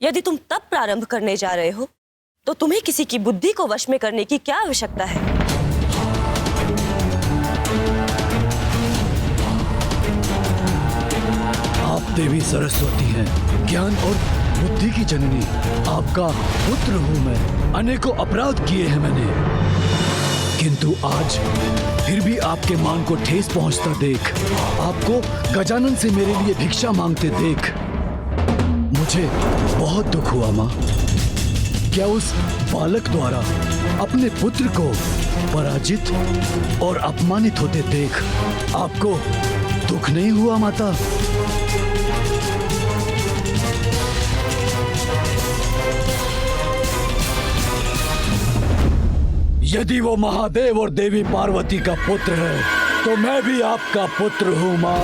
यदि तुम तप प्रारंभ करने जा रहे हो तो तुम्हें किसी की बुद्धि को वश में करने की क्या आवश्यकता है? आप देवी सरस्वती हैं, ज्ञान और बुद्धि की जननी। आपका पुत्र हूं मैं। अनेकों अपराध किए हैं मैंने, किंतु आज फिर भी आपके मान को ठेस पहुंचता देख, आपको गजानन से मेरे लिए भिक्षा मांगते देख मुझे बहुत दुख हुआ माँ। क्या उस बालक द्वारा अपने पुत्र को पराजित और अपमानित होते देख आपको दुख नहीं हुआ माता? यदि वो महादेव और देवी पार्वती का पुत्र है तो मैं भी आपका पुत्र हूँ माँ।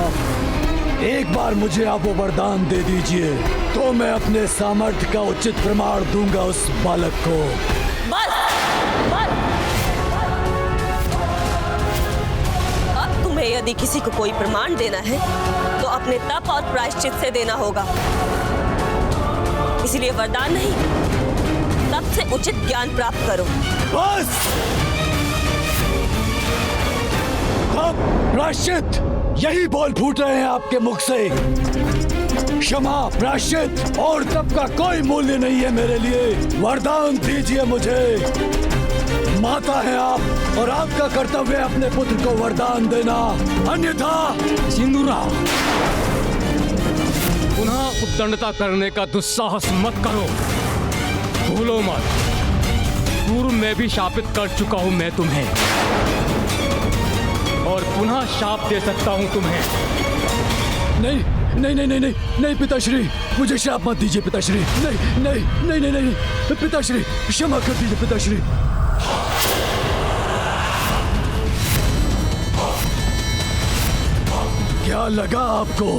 एक बार मुझे आप वो वरदान दे दीजिए तो मैं अपने सामर्थ्य का उचित प्रमाण दूंगा उस बालक को। बस, बस। अब तुम्हें यदि किसी को कोई प्रमाण देना है तो अपने तप और प्रायश्चित से देना होगा। इसलिए वरदान नहीं, तप से उचित ज्ञान प्राप्त करो। बस! तप, प्रायश्चित, यही बोल फूट रहे हैं आपके मुख से। क्षमा, प्रायश्चित और तप का कोई मूल्य नहीं है मेरे लिए। वरदान दीजिए मुझे। माता हैं आप और आपका कर्तव्य है अपने पुत्र को वरदान देना, अन्यथा। सिंदूरा, पुनः उद्दंडता करने का दुस्साहस मत करो। भूलो मत, पूर्व में भी शापित कर चुका हूं मैं तुम्हें, और पुनः शाप दे सकता हूं तुम्हें। नहीं नहीं नहीं नहीं नहीं नहीं पिताश्री, मुझे श्राप मत दीजिए पिताश्री। नहीं नहीं नहीं नहीं नहीं पिताश्री, क्षमा कर दीजिए पिताश्री। क्या लगा आपको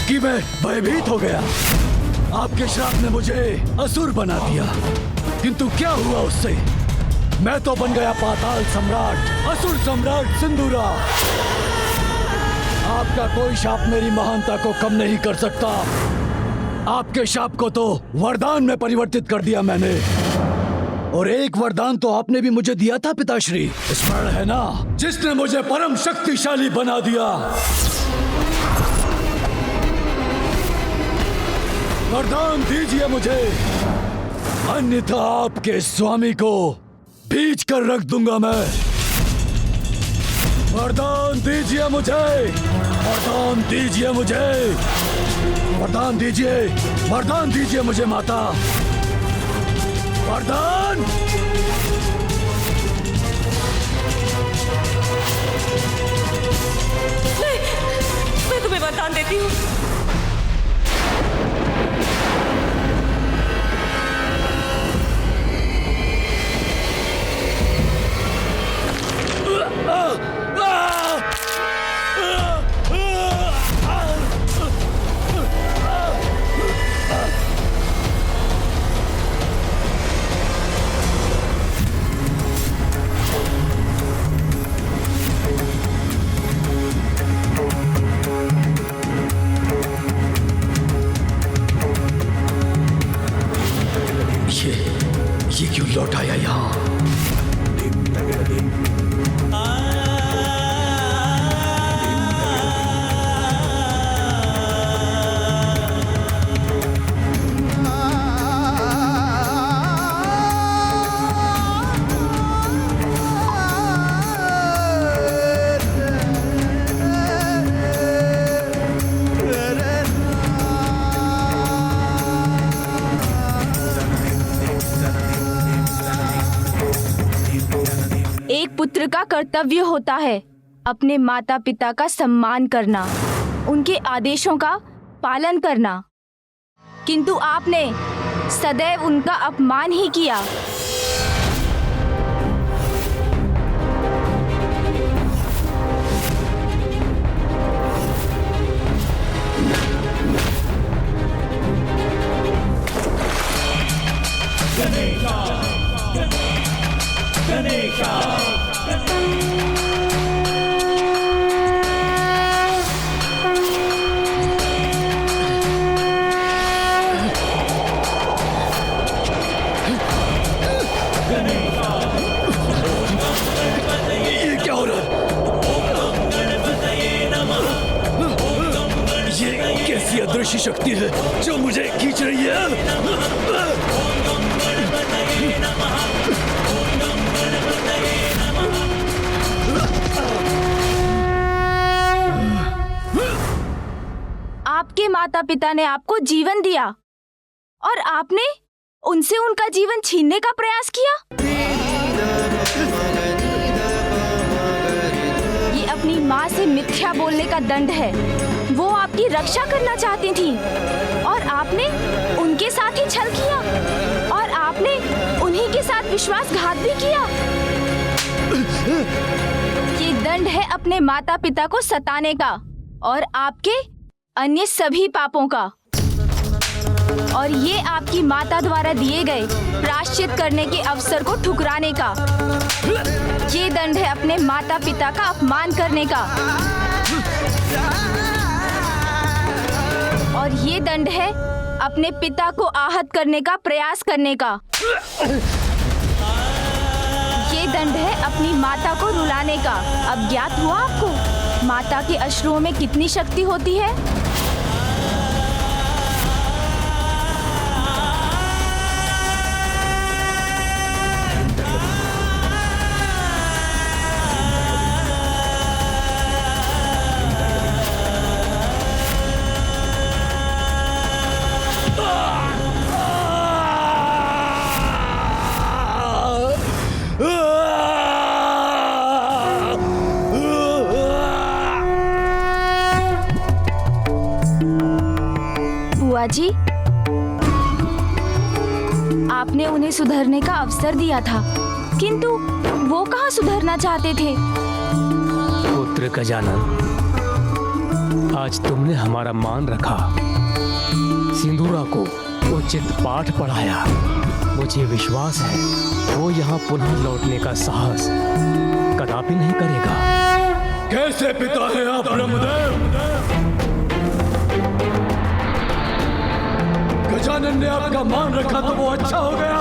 कि मैं भयभीत हो गया? आपके श्राप ने मुझे असुर बना दिया, किंतु क्या हुआ उससे? मैं तो बन गया पाताल सम्राट, असुर सम्राट सिंदूरा। आपका कोई शाप मेरी महानता को कम नहीं कर सकता। आपके शाप को तो वरदान में परिवर्तित कर दिया मैंने, और एक वरदान तो आपने भी मुझे दिया था पिताश्री, स्मरण है ना? जिसने मुझे परम शक्तिशाली बना दिया। वरदान दीजिए मुझे, अन्यथा आपके स्वामी को भींच कर रख दूंगा मैं। वरदान दीजिए मुझे, वरदान दीजिए मुझे, वरदान दीजिए, वरदान दीजिए मुझे माता, वरदान। नहीं, मैं तुम्हें वरदान देती हूँ। ये क्यों लौट आया यहाँ? एक पुत्र का कर्तव्य होता है अपने माता पिता का सम्मान करना, उनके आदेशों का पालन करना, किंतु आपने सदैव उनका अपमान ही किया। दूरदर्शी शक्ति है जो मुझे खींच रही है। आपके माता पिता ने आपको जीवन दिया और आपने उनसे उनका जीवन छीनने का प्रयास किया। ये अपनी माँ से मिथ्या बोलने का दंड है। वो आपकी रक्षा करना चाहती थी और आपने उनके साथ ही छल किया और आपने उन्हीं के साथ विश्वासघात भी किया। ये दंड है अपने माता पिता को सताने का और आपके अन्य सभी पापों का। और ये आपकी माता द्वारा दिए गए प्रायश्चित करने के अवसर को ठुकराने का। ये दंड है अपने माता पिता का अपमान करने का। और ये दंड है अपने पिता को आहत करने का प्रयास करने का। ये दंड है अपनी माता को रुलाने का। अब ज्ञात हुआ आपको माता के अश्रुओं में कितनी शक्ति होती है। बुआ जी, आपने उन्हें सुधरने का अवसर दिया था, किंतु वो कहाँ सुधरना चाहते थे। पुत्र गजानन, आज तुमने हमारा मान रखा, सिंदूरा को उचित पाठ पढ़ाया। मुझे विश्वास है वो यहाँ पुनः लौटने का साहस कदापि नहीं करेगा। कैसे पिता हैं आप ब्रह्मदेव? गजानन ने आपका मान रखा तो वो अच्छा हो गया।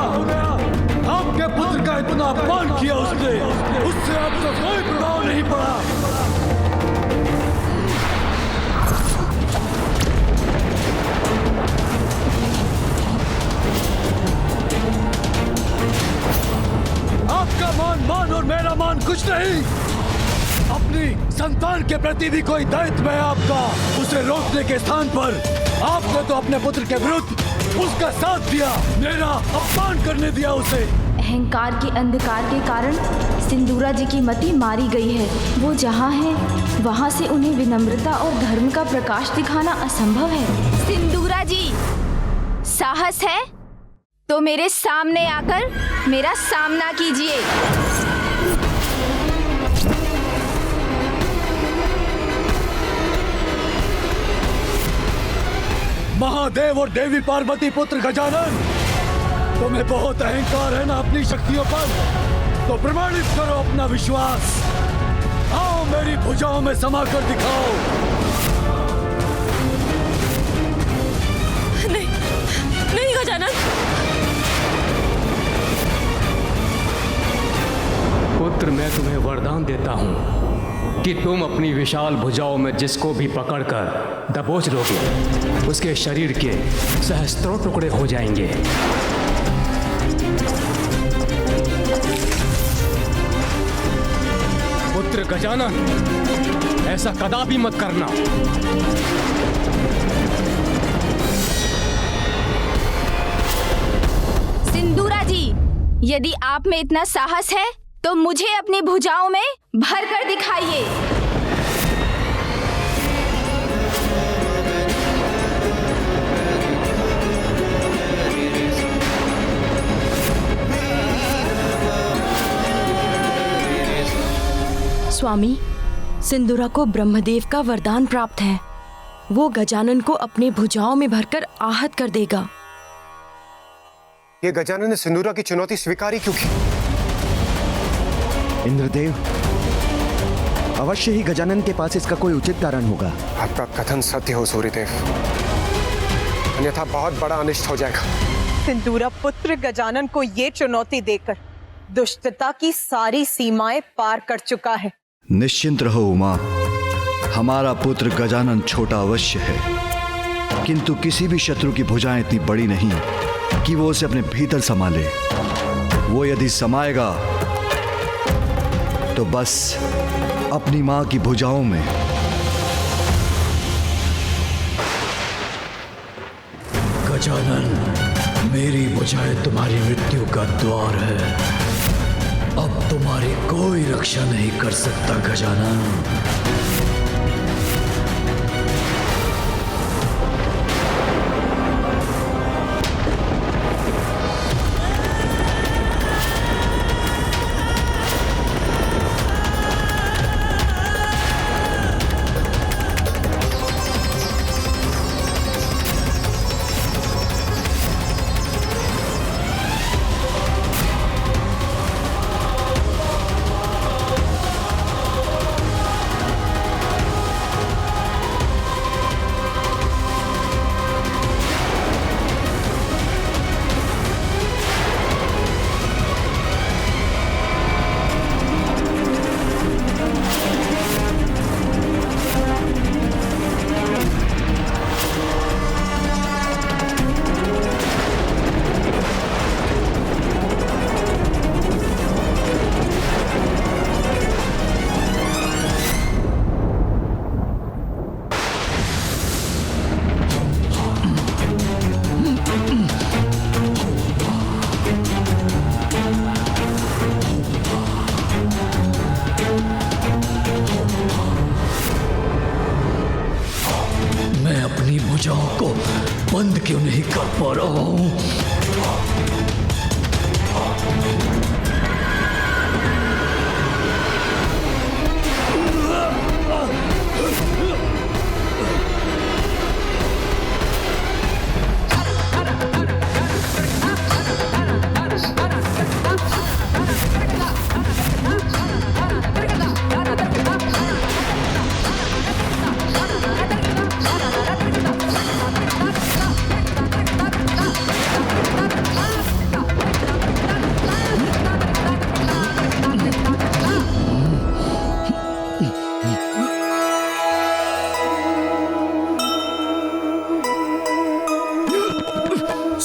आपके पुत्र का इतना अपमान किया उसने, उससे आपको कोई प्रभाव नहीं पड़ा। आपका मान और मेरा मान कुछ नहीं। अपनी संतान के प्रति भी कोई दायित्व है आपका। उसे रोकने के स्थान पर आपने तो अपने पुत्र के विरुद्ध उसका साथ दिया, मेरा अपमान करने दिया उसे। अहंकार के अंधकार के कारण सिंदूरा जी की मति मारी गई है। वो जहाँ है वहाँ से उन्हें विनम्रता और धर्म का प्रकाश दिखाना असंभव है। सिंदूरा जी, साहस है तो मेरे सामने आकर मेरा सामना कीजिए। महादेव और देवी पार्वती पुत्र गजानन, तुम्हें बहुत अहंकार है ना अपनी शक्तियों पर, तो प्रमाणित करो अपना विश्वास। आओ मेरी भुजाओं में समा कर दिखाओ। नहीं, नहीं गजानन। पुत्र, मैं तुम्हें वरदान देता हूँ कि तुम अपनी विशाल भुजाओं में जिसको भी पकड़कर दबोच लोगे, उसके शरीर के सहस्त्रों टुकड़े हो जाएंगे। पुत्र गजानन, ऐसा कदापि मत करना। सिंदूरा जी, यदि आप में इतना साहस है तो मुझे अपनी भुजाओं में भर कर दिखाइए। स्वामी, सिंदूरा को ब्रह्मदेव का वरदान प्राप्त है। वो गजानन को अपने भुजाओं में भरकर आहत कर देगा। ये गजानन ने सिंदूरा की चुनौती स्वीकारी क्यों की? इंद्रदेव, अवश्य ही गजानन के पास इसका कोई उचित कारण होगा। आपका कथन सत्य हो सूर्यदेव, अन्यथा बहुत बड़ा अनिष्ट हो जाएगा। सिंदूरा पुत्र गजानन को ये चुनौती देकर दुष्टता की सारी सीमाएं पार कर चुका है। निश्चिंत रहो उमा, हमारा पुत्र गजानन छोटा अवश्य है, किंतु किसी भी शत्रु की भुजाएं इतनी बड़ी नहीं कि वो उसे अपने भीतर समा ले। वो यदि समाएगा तो बस अपनी मां की भुजाओं में। गजानन, मेरी भुजाएं तुम्हारी मृत्यु का द्वार है। अब तुम्हारी कोई रक्षा नहीं कर सकता गजानन। भुजाओं को बंद क्यों नहीं कर पा रहा हूं?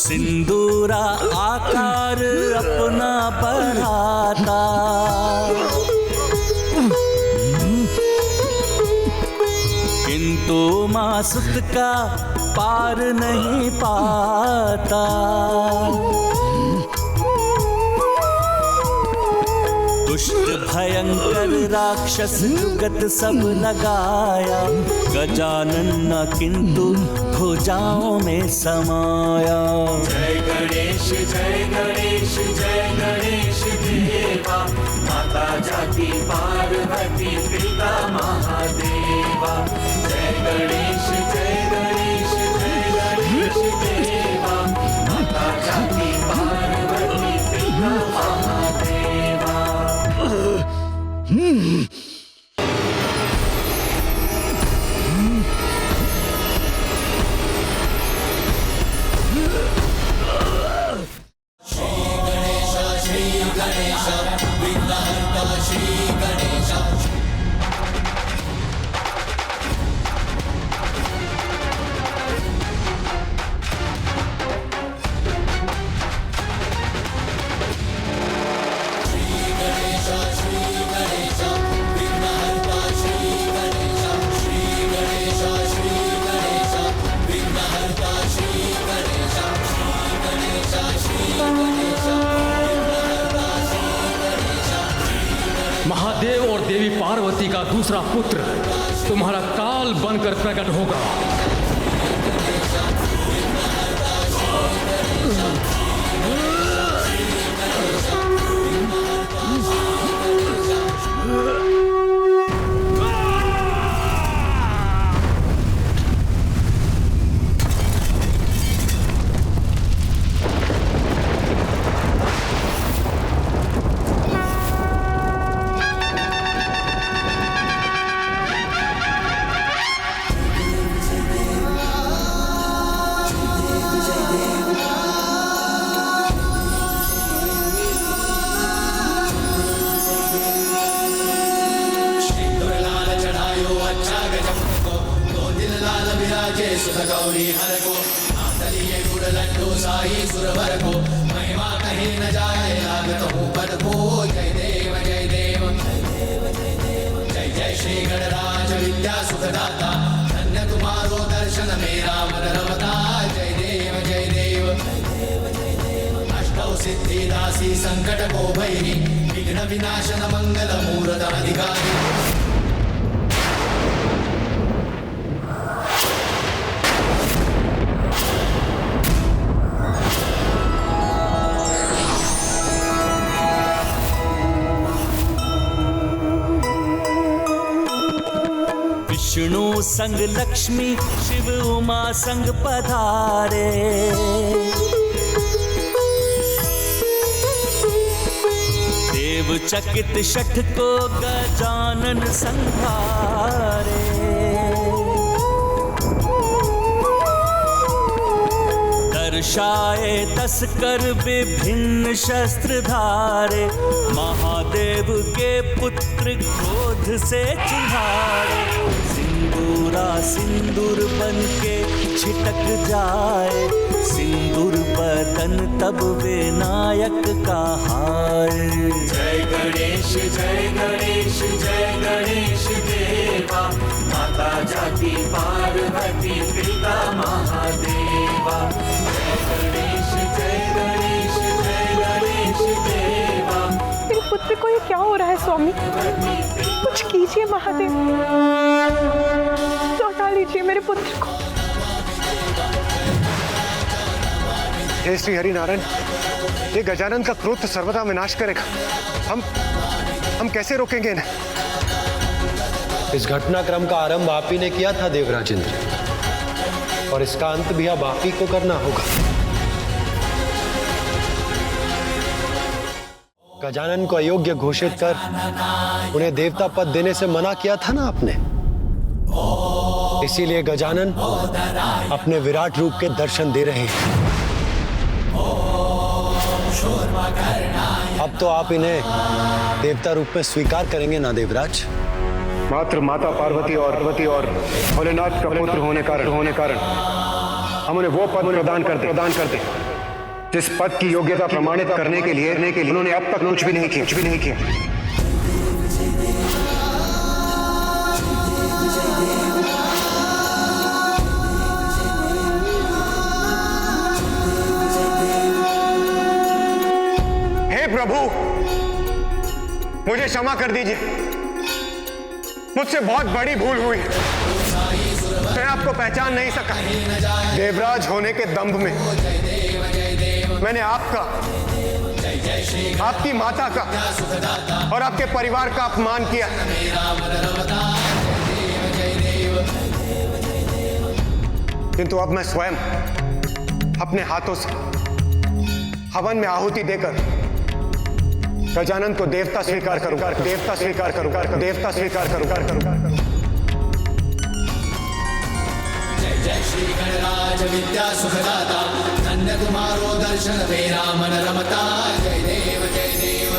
सिंदूरा आकार अपना बढ़ाता, किंतु मासुत का पार नहीं पाता। दुष्ट भयंकर राक्षस जुगत सब लगाया, गजानन न किंतु भुजाओं में समाया। जय गणेश जय गणेश जय गणेश देवा, माता जाति पार्वती पिता महादेवा। जय गणेश जय गणेश जय गणेश देवा, माता जाति पार्वती पिता महादेवा। महादेव और देवी पार्वती का दूसरा पुत्र तुम्हारा काल बनकर प्रकट होगा। विराजे सुत गौरी हर को नाथलिए गुड़ लड्डू साई सुरवर को महिमा कहीं न जाए लागत हूँ पद को जय देव जय देव जय जय श्री गणराज विद्या सुखदाता धन्य तुम्हारो दर्शन मेरा मन रमता जय देव जय देव अष्टौ सिद्धि दासी संकट को भैरी विघ्न विनाशन मंगल मूर्त अधिकारी विष्णु संग लक्ष्मी शिव उमा संग पधारे देव चकित शठ को गजानन संहारे दर्शाए 10 कर विभिन्न शस्त्र धारे महादेव के पुत्र क्रोध से चिन्हारे सिंदूरा सिंदूर बन के छिटक जाए सिंदूर बदन तब विनायक का हाय जय गणेश देवा माता जाति पार्वती पिता महादेवा जय गणेश देवा। मेरे पुत्र को ये क्या हो रहा है स्वामी? कुछ कीजिए महादेव, लौटा लीजिए मेरे पुत्र को। हे श्री हरि नारायण, ये गजानन का क्रोध तो सर्वदा विनाश करेगा। हम कैसे रोकेंगे इन्हें? इस घटनाक्रम का आरंभ आप ही ने किया था देवराज इंद्र, और इसका अंत भी अब आप ही को करना होगा। गजानन को अयोग्य घोषित कर उन्हें देवता पद देने से मना किया था ना आपने। इसीलिए गजानन अपने विराट रूप के दर्शन दे रहे हैं। अब तो आप इन्हें देवता रूप में स्वीकार करेंगे ना देवराज? मात्र माता पार्वती और भोलेनाथ का पुत्र होने कारण हम उन्हें वो पद प्रदान करते जिस पद की योग्यता प्रमाणित करने के लिए उन्होंने अब तक कुछ भी नहीं किया। हे प्रभु, मुझे क्षमा कर दीजिए, मुझसे बहुत बड़ी भूल हुई। मैं आपको पहचान नहीं सका। देवराज होने के दंभ में मैंने आपकी माता का और आपके परिवार का अपमान किया। किंतु अब मैं स्वयं अपने हाथों से हवन में आहुति देकर गजानन को देवता स्वीकार करूंगा। जय श्री गणराज विद्या सुखदाता धन्य तुम्हारो दर्शन मेरा मन रमता जय देव जय देव।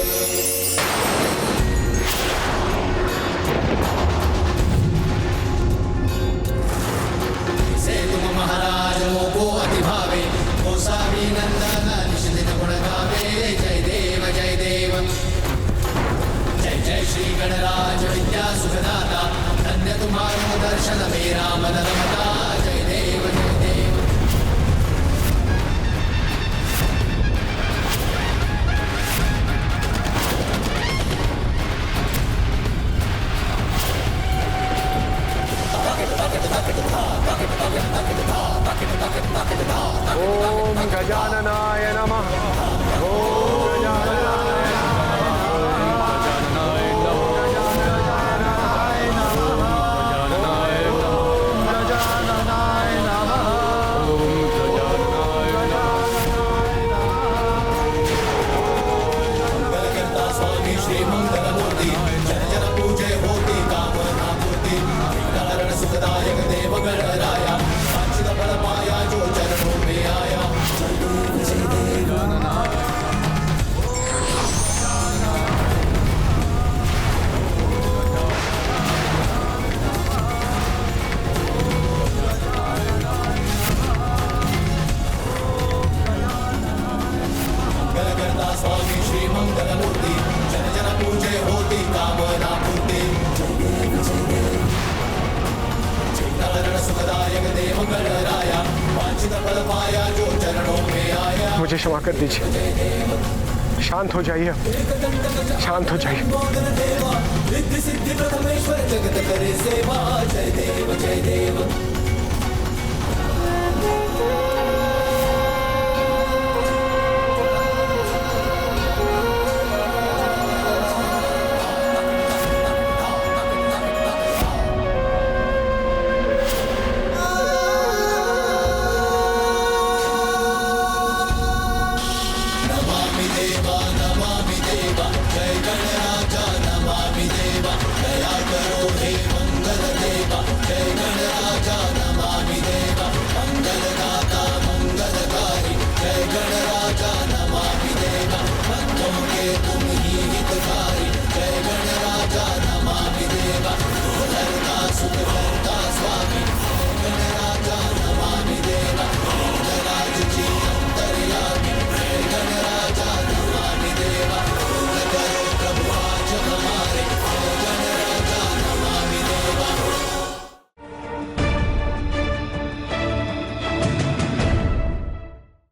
से तुम महाराज मोको अति भावे गोसावी नंदन निषिदिन गुण गावे जय देव जय देव। जय जय श्री गणराज विद्या सुखदाता धन्य तुम्हारो दर्शन मेरा मन रमता जय देव जय देव। ओम गजाननाय नमः। ओम गजाननाय स्वामी श्री मंगल मूर्ति जन जन पूजे होती कामना पूर्ति सुखदायक देव गणराया वांछित फल पाया जो चरणों में आया। मुझे क्षमा कर दीजिए। शांत हो जाइए, शांत हो जाइए। रिद्धि सिद्धि प्रथमेश्वर जगत करे सेवा, जय देव जय देव।